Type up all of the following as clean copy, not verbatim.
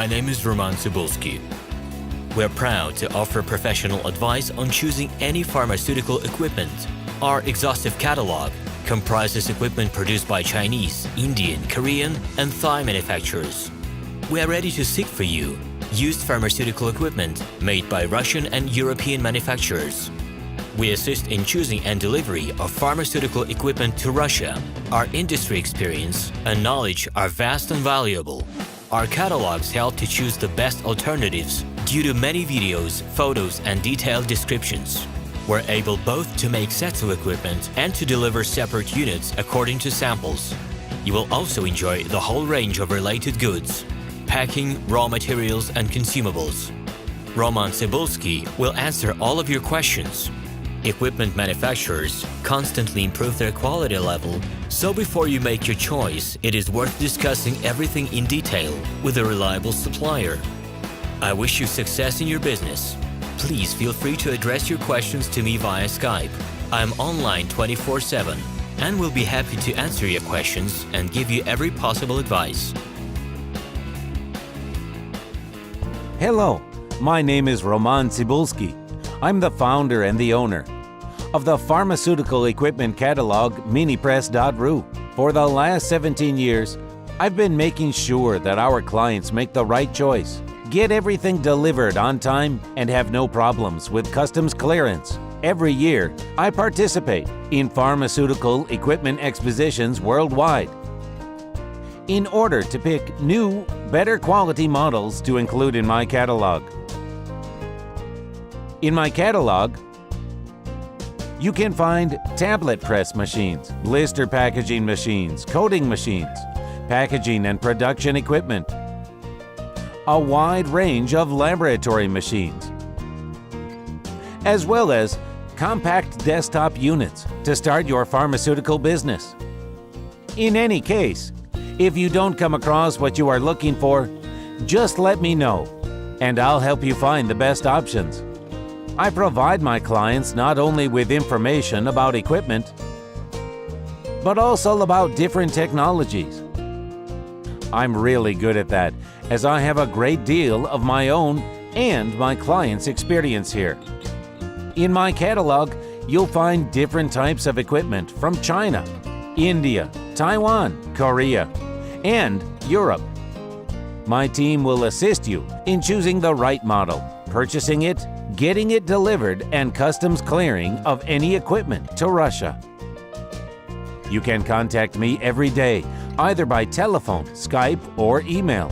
My name is Tsibulsky. We're proud to offer professional advice on choosing any pharmaceutical equipment. Our exhaustive catalog comprises equipment produced by Chinese, Indian, Korean, and Thai manufacturers. We are ready to seek for you used pharmaceutical equipment made by Russian and European manufacturers. We assist in choosing and delivery of pharmaceutical equipment to Russia. Our industry experience and knowledge are vast and valuable. Our catalogs help to choose the best alternatives due to many videos, photos, and detailed descriptions. We're able both to make sets of equipment and to deliver separate units according to samples. You will also enjoy the whole range of related goods, packing, raw materials, and consumables. Tsibulsky will answer all of your questions. Equipment manufacturers constantly improve their quality level, so before you make your choice, it is worth discussing everything in detail with a reliable supplier. I wish you success in your business. Please feel free to address your questions to me via Skype. I'm online 24/7 and will be happy to answer your questions and give you every possible advice. Hello, my name is Tsibulsky. I'm the founder and the owner of the pharmaceutical equipment catalog Minipress.ru. For the last 17 years, I've been making sure that our clients make the right choice, get everything delivered on time, and have no problems with customs clearance. Every year, I participate in pharmaceutical equipment expositions worldwide in order to pick new, better quality models to include in my catalog. In my catalog, you can find tablet press machines, blister packaging machines, coating machines, packaging and production equipment, a wide range of laboratory machines, as well as compact desktop units to start your pharmaceutical business. In any case, if you don't come across what you are looking for, just let me know, and I'll help you find the best options. I provide my clients not only with information about equipment, but also about different technologies. I'm really good at that, as I have a great deal of my own and my clients' experience here. In my catalog, you'll find different types of equipment from China, India, Taiwan, Korea, and Europe. My team will assist you in choosing the right model, purchasing it, getting it delivered, and customs clearing of any equipment to Russia. You can contact me every day, either by telephone, Skype, or email.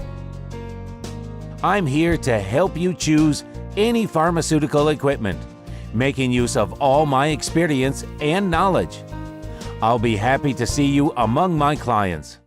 I'm here to help you choose any pharmaceutical equipment, making use of all my experience and knowledge. I'll be happy to see you among my clients.